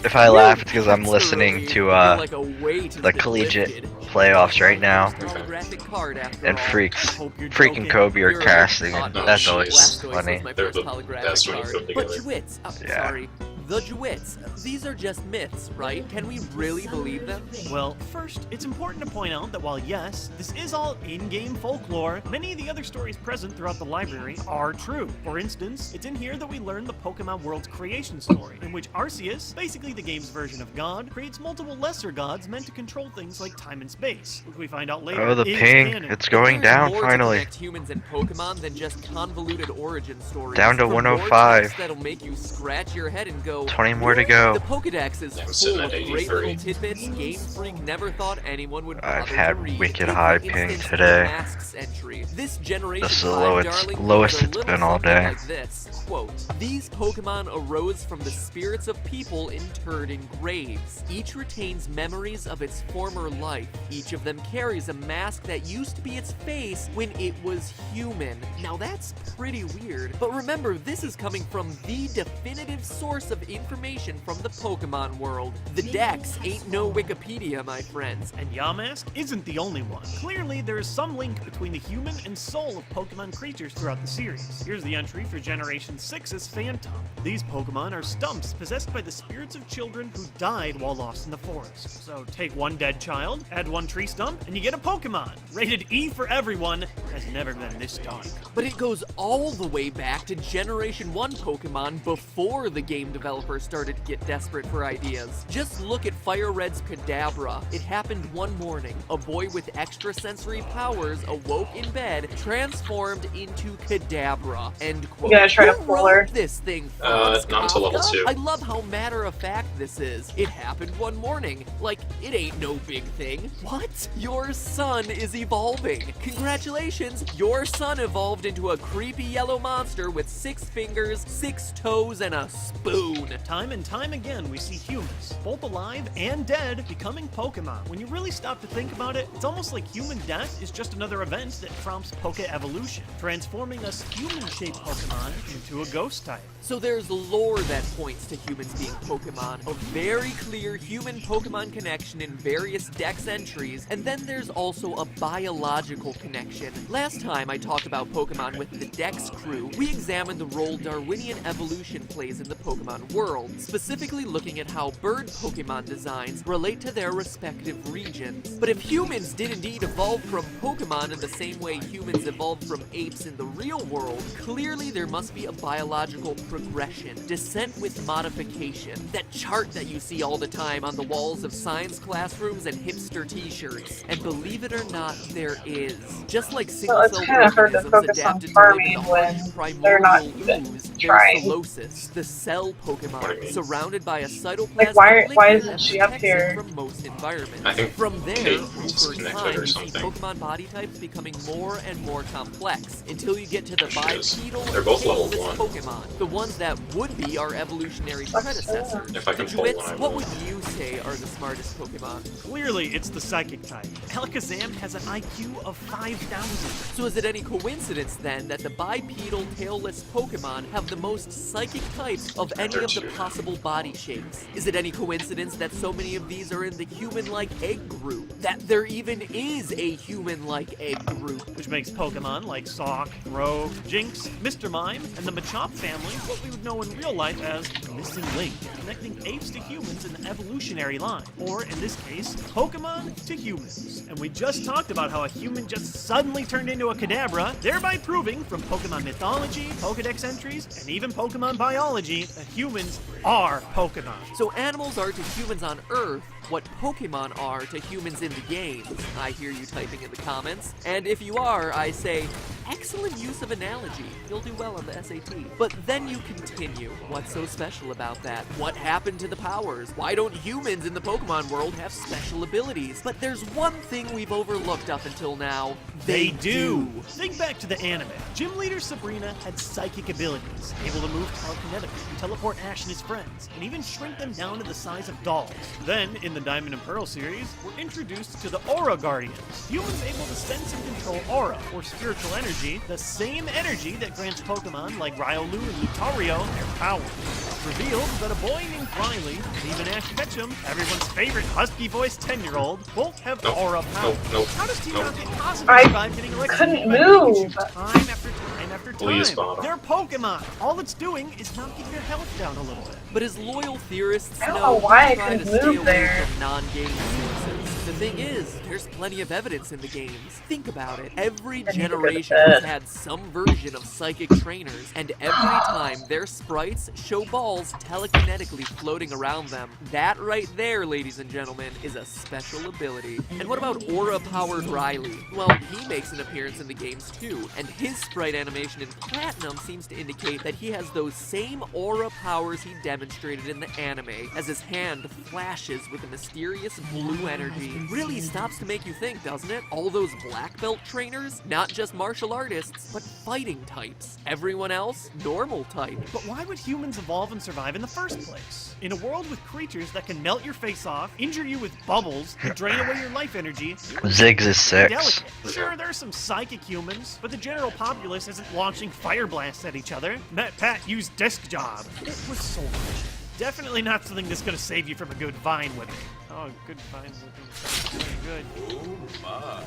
If I laugh, it's because I'm listening to the collegiate playoffs right now, and freaking Kobe are casting, and that's always funny. They're the best when you put them But together. Jewits, Yeah. sorry, the Jewits, these are just myths, right? Can we really believe them? Well, first, it's important to point out that while yes, this is all in-game folklore, many of the other stories present throughout the library are true. For instance, it's in here that we learn the Pokemon world's creation story, in which Arceus, basically the game's version of God, creates multiple lesser gods meant to control things like time and space, which we find out later Oh, the is ping! canon. It's going There's down more to finally. connect humans and Pokemon than just convoluted origin stories. Down to From lore 105. texts that'll make you scratch your head and go, 20 more to "Really?" go. The Pokedex is I'm full sitting of at great 83. little tidbits Game Freak never thought anyone would bother I've had to read. wicked Take, high for ping instance, today. the Masks entry. This generation This is the 5 darling lowest has a it's little been all something day. like this. Quote, "These Pokemon arose from the spirits of people interred in graves. Each retains memories of its former life. Each of them carries a mask that used to be its face when it was human." Now that's pretty weird, but remember, this is coming from the definitive source of information from the Pokemon world. The Dex ain't no Wikipedia, my friends. And Yamask isn't the only one. Clearly, there is some link between the human and soul of Pokemon creatures throughout the series. Here's the entry for Generation 6's Phantom. These Pokemon are stumps possessed by the spirits of children who died while lost in the forest. So take one dead child, add one tree stump, and you get a Pokemon. Rated E for everyone, has never been this dark. But it goes all the way back to Generation 1 Pokemon before the game developers started to get desperate for ideas. Just look at Fire Red's Kadabra. It happened one morning. A boy with extrasensory powers awoke in bed, transformed into Kadabra. End quote. You gotta try to Who pull her. wrote this thing, Franz not until level Kafka? 2. I love how matter-of-fact this is. It happened one morning. Like, it ain't no big thing. What? Your son is evolving. Congratulations, your son evolved into a creepy yellow monster with 6 fingers, 6 toes, and a spoon. Time and time again, we see humans, both alive and dead, becoming Pokemon. When you really stop to think about it, it's almost like human death is just another event that prompts Poke evolution, transforming us human-shaped Pokemon into a ghost type. So there's lore that points to humans being Pokemon, a very clear human-Pokemon connection in various Dex entries, and then there's also a biological connection. Last time I talked about Pokemon with the Dex crew, we examined the role Darwinian evolution plays in the Pokemon world, specifically looking at how bird Pokemon designs relate to their respective regions. But if humans did indeed evolve from Pokemon in the same way humans evolved from apes in the real world, clearly there must be a biological progression, descent with modification. That chart that you see all the time on the walls of science classrooms and hipster t-shirts. And believe it or not, there is. Just like Well, it's single-cell kinda hard to organisms focus on adapted to live farming in the when harsh they're not primordial even ooze, there's trying. Solosis, the cell What do you Pokemon, mean? surrounded by a cytoplasmic Like, why liquid isn't that she up protects it here? from most environments. I think From there, they over disconnected time, or you see something. Pokemon body types becoming more and more complex until you get to the She is. bipedal They're both level tailless 1. Pokemon, the ones that would be our evolutionary predecessors. If I The can pull one, Jewits, I what will. would you say are the smartest Pokemon? Clearly, it's the Psychic type. Alakazam has an IQ of 5,000. So is it any coincidence then that the bipedal tailless Pokemon have the most psychic types of any of the possible body shapes? Is it any coincidence that so many of these are in the human-like egg group? That there even is a human-like egg group? Which makes Pokemon like Sawk, Rogue, Jinx, Mr. Mime, and the Machop family what we would know in real life as the missing link, connecting apes to humans in the evolutionary line, or in this case, Pokemon to humans. And we just talked about how a human just suddenly turned into a Kadabra, thereby proving from Pokemon mythology, Pokedex entries, and even Pokemon biology that humans are Pokemon. So animals are to humans on Earth what Pokemon are to humans in the game. I hear you typing in the comments. And if you are, I say, excellent use of analogy. You'll do well on the SAT. But then you continue. What's so special about that? What happened to the powers? Why don't humans in the Pokemon world have special abilities? But there's one thing we've overlooked up until now. They do. Think back to the anime. Gym leader Sabrina had psychic abilities, able to move telekinetically, teleport Ash and his friends, and even shrink them down to the size of dolls. Then, in the Diamond and Pearl series, we're introduced to the Aura Guardians, humans able to sense and control aura, or spiritual energy, the same energy that grants Pokemon like Riolu and Lucario their powers. revealed that a boy named Riley and even Ash Ketchum, everyone's favorite husky-voiced 10-year-old, both have aura power. How does Team Rocket possibly survive getting electrocuted couldn't by move. Pikachu time after time after Please, time? bottom. They're Pokemon. All it's doing is knocking your health down a little bit. But as loyal theorists I don't know, know why I try to couldn't stay move away there. from non-game sources. The thing is, there's plenty of evidence in the games. Think about it. Every I need to go to generation bed. has had some version of psychic trainers, and every time their sprites show balls telekinetically floating around them. That right there, ladies and gentlemen, is a special ability. And what about aura-powered Riley? Well, he makes an appearance in the games too, and his sprite animation in Platinum seems to indicate that he has those same aura powers he demonstrated in the anime, as his hand flashes with a mysterious blue energy. It really stops to make you think, doesn't it? All those black belt trainers, not just martial artists, but fighting types. Everyone else, normal type. But why would humans evolve and survive in the first place? In a world with creatures that can melt your face off, injure you with bubbles, and drain away your life energy, Ziggs is 6. delicate. Sure, there are some psychic humans, but the general populace isn't launching fire blasts at each other. Matt Pat used Disc Job. It was so much. Definitely not something that's gonna save you from a good vine whipping. Oh, good vine whipping. Very good.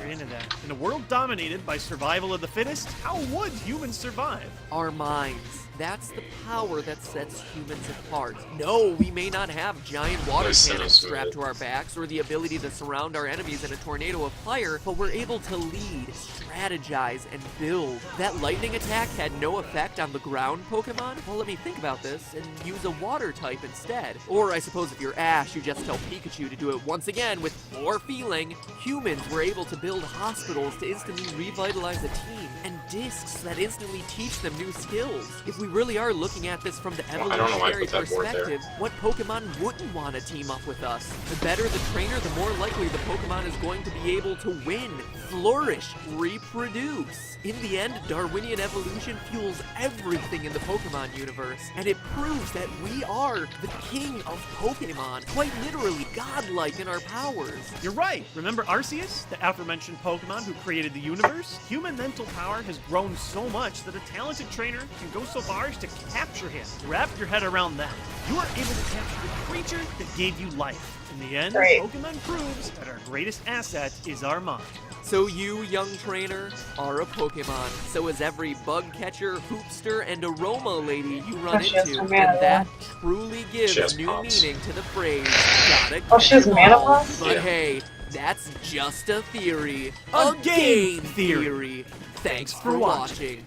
You're into that. In a world dominated by survival of the fittest, how would humans survive? Our minds. That's the power that sets humans apart. No, we may not have giant water Nice cannons sentence, strapped man. to our backs or the ability to surround our enemies in a tornado of fire, but we're able to lead, strategize, and build. That lightning attack had no effect on the ground Pokemon? Well, let me think about this and use a water type instead. Or I suppose if you're Ash, you just tell Pikachu to do it once again with more feeling. Humans were able to build hospitals to instantly revitalize a team, and discs that instantly teach them new skills. If we really are looking at this from the Well, I don't know why I evolutionary put that board there. perspective, what Pokemon wouldn't want to team up with us? The better the trainer, the more likely the Pokemon is going to be able to win, flourish, reproduce. In the end, Darwinian evolution fuels everything in the Pokemon universe, and it proves that we are the king of Pokemon, quite literally godlike in our powers. You're right. Remember Arceus, the aforementioned Pokemon who created the universe? Human mental power has grown so much that a talented trainer can go so far as to capture him. Wrap your head around that. You are able to capture the creature that gave you life. In the end, Great. Pokemon proves that our greatest asset is our mind. So you, young trainer, are a Pokemon. So is every bug catcher, hoopster, and aroma lady you run Oh, she has into. some And mana, that truly She has gives new pops. meaning to the phrase, gotta Oh, she catch has 'em mana all. pops? But Yeah. hey, that's just a theory. A A game game theory. theory. Thanks for for watching. watching.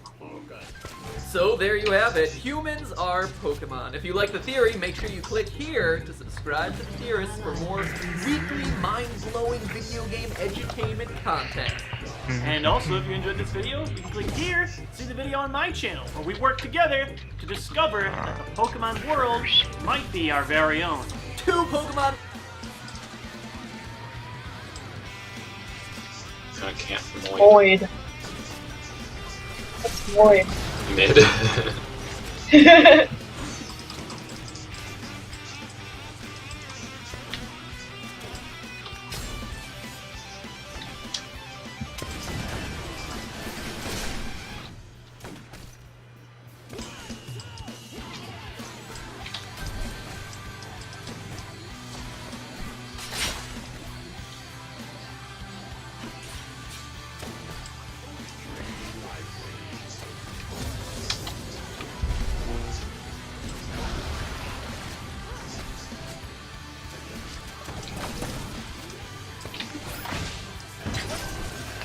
So there you have it. Humans are Pokemon. If you like the theory, make sure you click here to subscribe to the Theorists for more weekly mind-blowing video game edutainment content. And also, if you enjoyed this video, you can click here to see the video on my channel, where we work together to discover that the Pokemon world might be our very own. 2 Pokemon. I can't Void. Void. What's void? Mid.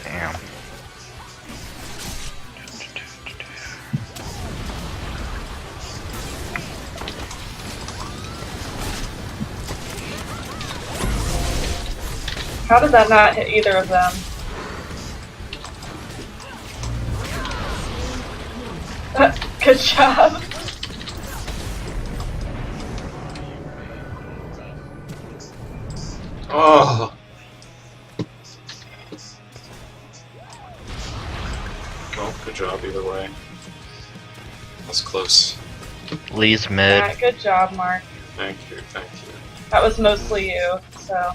Damn. How did that not hit either of them? Good job. Oh. Well, good job either way. That's close. Lee's mid. Yeah, good job, Mark. Thank you, thank you. That was mostly you, so.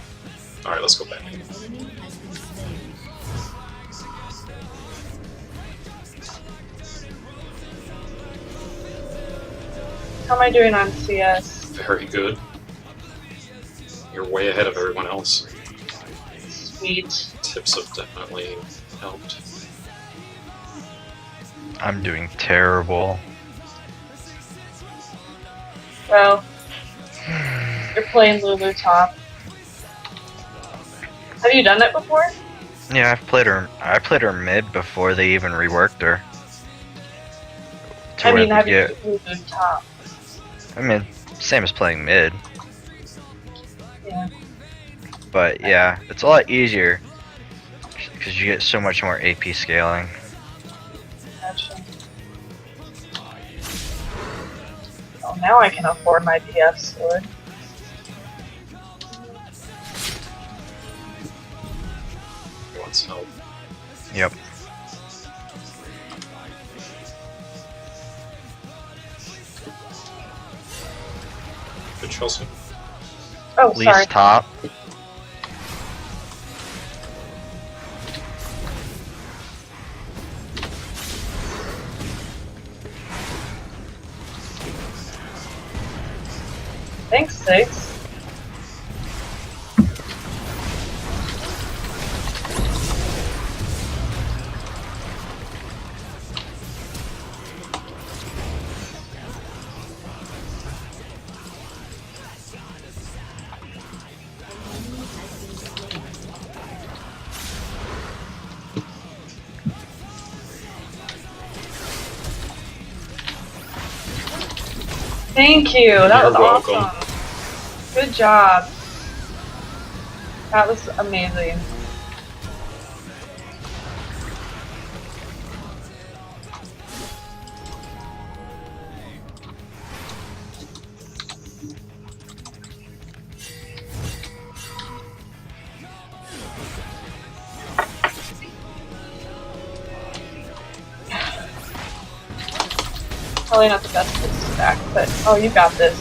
Alright, let's go back. How am I doing on CS? Very good. You're way ahead of everyone else. Sweet. Tips have definitely helped. I'm doing terrible. Well, you're playing Lulu top. Have you done it before? Yeah, I played her mid before they even reworked her. I mean, where have we you get- Lulu top? I mean, same as playing mid. Yeah. But yeah, it's a lot easier because you get so much more AP scaling. Gotcha. Oh, now I can afford my PF sword. He wants help. Yep. Good Chelsea. Oh, Least sorry. top. Thanks, Six. Thank you. That You're was welcome. awesome. Good job. That was amazing. Probably not the best place to stack, but oh, you got this.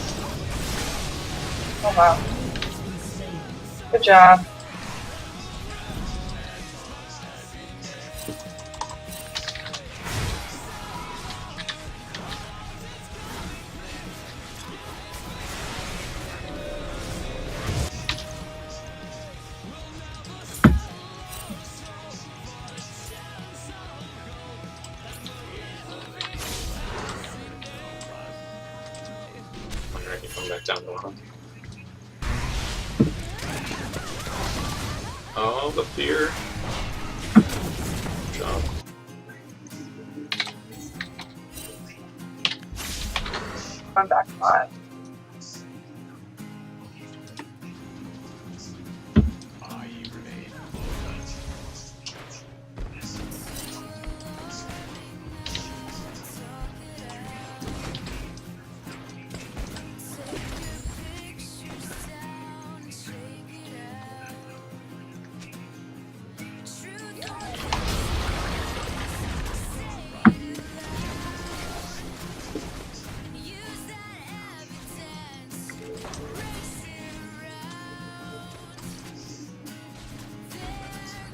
Oh wow. Good job. Wonder if you come back down the line. Oh, the fear. Good job. I'm back five.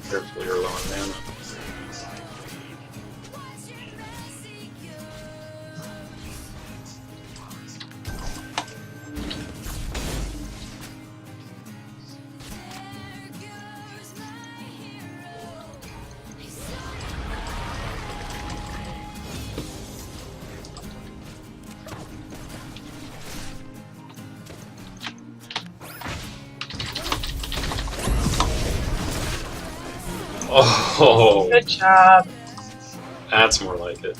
Careful, you're low on mana. Oh, Good job. that's more like it.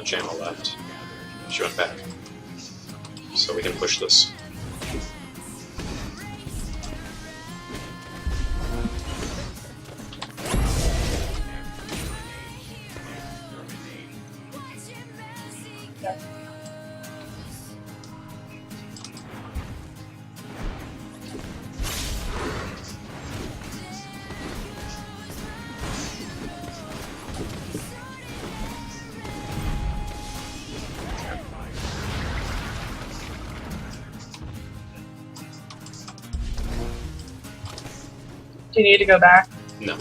Jamma left. She went back. So we can push this. Do you need to go back? No.